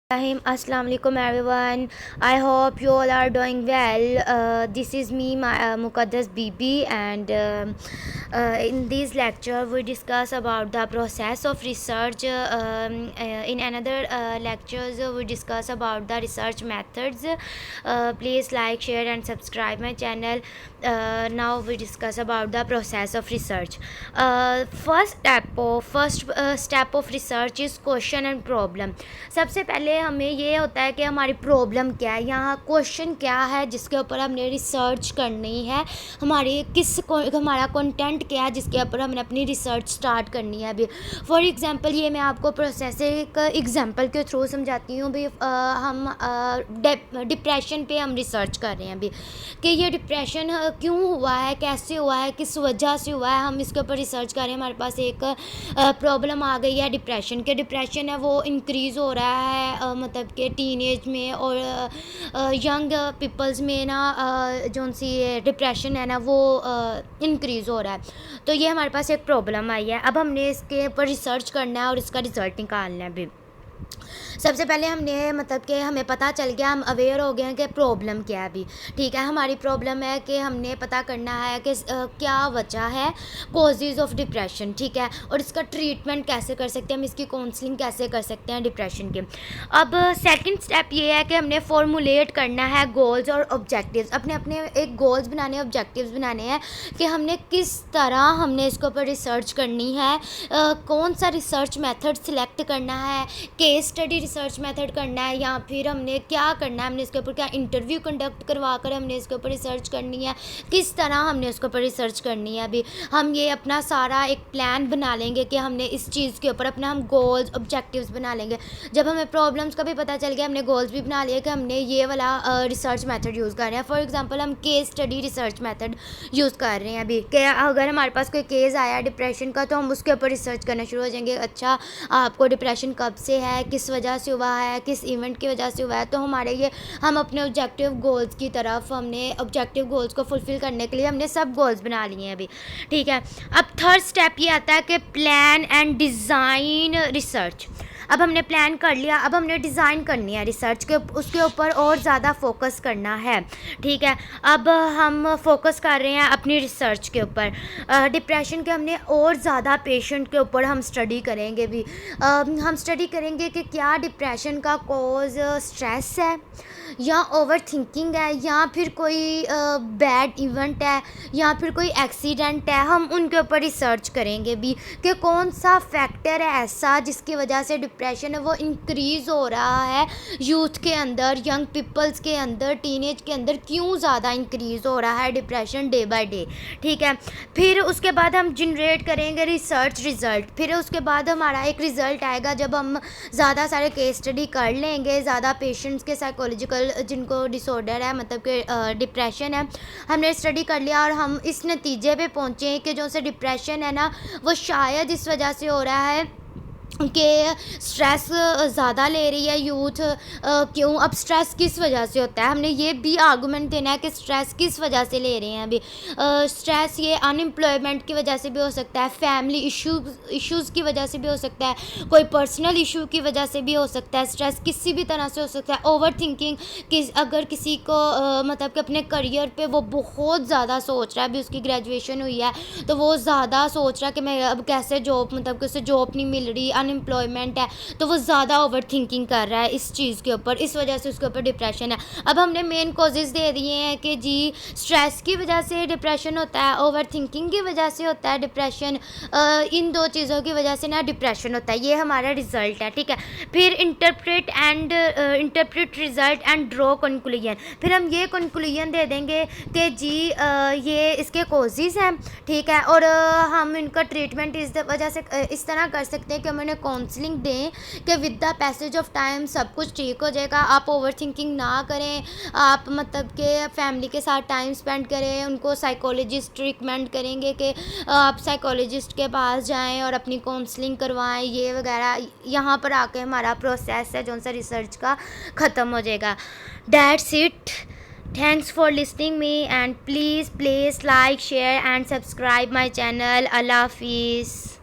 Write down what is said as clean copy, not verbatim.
Assalamu alaikum everyone. I hope you all are doing well. This is me, Muqaddas Bibi, and in this lecture we discuss about the process of research. In another lectures we discuss about the research methods. Please like, share, and subscribe my channel. Now we discuss about the process of research. First step of research is question and problem. सबसे पहले हमें ये होता है कि हमारी problem क्या है, यहाँ क्वेश्चन क्या है जिसके ऊपर हमने रिसर्च करनी है, हमारा कंटेंट क्या है जिसके ऊपर हमने अपनी रिसर्च स्टार्ट करनी है। अभी फॉर एग्जांपल ये मैं आपको प्रोसेस एक एग्जांपल के थ्रू समझाती हूँ। भी हम डिप्रेशन पे हम रिसर्च कर रहे हैं अभी कि ये डिप्रेशन क्यों हुआ है, कैसे हुआ है, किस वजह से हुआ है, हम इसके ऊपर रिसर्च कर रहे हैं। हमारे पास एक प्रॉब्लम आ गई है डिप्रेशन है वो इंक्रीज़ हो रहा है मतलब कि टीन एज में और यंग पीपल्स में ना जो सी डिप्रेशन है ना वो इंक्रीज़ हो रहा है। तो ये हमारे पास एक प्रॉब्लम आई है। अब हमने इसके ऊपर रिसर्च करना है और इसका रिज़ल्ट निकालना है। अभी सबसे पहले हमने मतलब कि हमें पता चल गया, हम अवेयर हो गए हैं कि प्रॉब्लम क्या है। अभी ठीक है, हमारी प्रॉब्लम है कि हमने पता करना है कि क्या वजह है कॉजेज़ ऑफ डिप्रेशन। ठीक है, और इसका ट्रीटमेंट कैसे कर सकते हैं, हम इसकी काउंसलिंग कैसे कर सकते हैं डिप्रेशन के। अब सेकंड स्टेप ये है कि हमने फॉर्मुलेट करना है गोल्स और ऑब्जेक्टिव्स। अपने अपने एक गोल्स बनाने, ऑब्जेक्टिव्स बनाने हैं कि हमने किस तरह हमने इसके ऊपर रिसर्च करनी है, कौन सा रिसर्च मेथड सिलेक्ट करना है, केस स्टडी रिसर्च मेथड करना है, या फिर हमने क्या करना है, हमने इसके ऊपर क्या इंटरव्यू कंडक्ट करवा कर हमने इसके ऊपर रिसर्च करनी है, किस तरह हमने उसके ऊपर रिसर्च करनी है। अभी हम ये अपना सारा एक प्लान बना लेंगे कि हमने इस चीज़ के ऊपर अपना हम गोल्स ऑब्जेक्टिव्स बना लेंगे। जब हमें प्रॉब्लम्स का भी पता चल गया, हमने गोल्स भी बना लिया कि हमने ये वाला रिसर्च मेथड यूज़ कर रहे हैं। फॉर एग्जांपल हम case study research method use कर रहे हैं। अभी कि अगर हमारे पास कोई केस आया डिप्रेशन का तो हम उसके ऊपर रिसर्च करना शुरू हो जाएंगे। अच्छा, आपको डिप्रेशन कब से है, किस वजह से हुआ है, किस इवेंट की वजह से हुआ है। तो हमारे ये हम अपने ऑब्जेक्टिव गोल्स की तरफ, हमने ऑब्जेक्टिव गोल्स को फुलफ़िल करने के लिए हमने सब गोल्स बना लिए हैं अभी। ठीक है, अब थर्ड स्टेप ये आता है कि प्लान एंड डिज़ाइन रिसर्च। अब हमने प्लान कर लिया, अब हमने डिज़ाइन करनी है रिसर्च के, उसके ऊपर और ज़्यादा फोकस करना है। ठीक है, अब हम फोकस कर रहे हैं अपनी रिसर्च के ऊपर। डिप्रेशन के हमने और ज़्यादा पेशेंट के ऊपर हम स्टडी करेंगे भी। हम स्टडी करेंगे कि क्या डिप्रेशन का कॉज स्ट्रेस है, या ओवर थिंकिंग है, या फिर कोई बैड इवेंट है, या फिर कोई एक्सीडेंट है। हम उनके ऊपर रिसर्च करेंगे भी कि कौन सा फैक्टर है ऐसा जिसकी वजह से डिप्रेशन है वो इंक्रीज़ हो रहा है यूथ के अंदर, यंग पीपल्स के अंदर, टीनेज के अंदर क्यों ज़्यादा इंक्रीज़ हो रहा है डिप्रेशन डे बाय डे। ठीक है, फिर उसके बाद हम जनरेट करेंगे रिसर्च रिज़ल्ट। फिर उसके बाद हमारा एक रिज़ल्ट आएगा जब हम ज़्यादा सारे केस स्टडी कर लेंगे, ज़्यादा पेशेंट्स के साइकोलॉजिकल जिनको डिसऑर्डर है मतलब कि डिप्रेशन है, हमने स्टडी कर लिया और हम इस नतीजे पे पहुँचे कि जो से डिप्रेशन है ना वो शायद इस वजह से हो रहा है कि स्ट्रेस ज़्यादा ले रही है यूथ। क्यों, अब स्ट्रेस किस वजह से होता है, हमने ये भी आर्गूमेंट देना है कि स्ट्रेस किस वजह से ले रहे हैं। अभी स्ट्रेस ये अनएम्प्लॉयमेंट की वजह से भी हो सकता है, फैमिली इश्यूज़ की वजह से भी हो सकता है, कोई पर्सनल इशू की वजह से भी हो सकता है। स्ट्रेस किसी भी तरह से हो सकता है। ओवर थिंकिंग, अगर किसी को मतलब कि अपने करियर पे वो बहुत ज़्यादा सोच रहा है, अभी उसकी ग्रेजुएशन हुई है तो वो ज़्यादा सोच रहा है कि मैं अब कैसे जॉब, मतलब कि उसे जॉब नहीं मिल रही, अनएम्प्लॉयमेंट है, तो वो ज़्यादा ओवर थिंकिंग कर रहा है इस चीज़ के ऊपर, इस वजह से उसके ऊपर डिप्रेशन है। अब हमने मेन कॉजेज़ दे दिए हैं कि जी स्ट्रेस की वजह से डिप्रेशन होता है, ओवर थिंकिंग की वजह से होता है डिप्रेशन, इन दो चीज़ों की वजह से ना डिप्रेशन होता है। ये हमारा रिज़ल्ट है। ठीक है, फिर interpret result and draw conclusion. फिर हम ये कंक्लूजन दे देंगे कि जी ये इसके कॉजेज़ हैं। ठीक है, और हम इनका ट्रीटमेंट इस वजह से इस तरह कर सकते हैं कि हम उन्हें काउंसलिंग दें कि with the passage of time सब कुछ ठीक हो जाएगा। आप ओवर थिंकिंग ना करें, आप मतलब कि फैमिली के साथ टाइम स्पेंड करें, उनको साइकोलॉजिस्ट रिकमेंड करेंगे कि आप साइकोलॉजिस्ट के पास जाएं और अपनी काउंसलिंग करवाएं, ये वगैरह। यहाँ पर आके हमारा प्रोसेस है जो सा रिसर्च का ख़त्म हो जाएगा। That's it. Thanks for listening me, and please like, share and subscribe my channel. Allah Hafiz.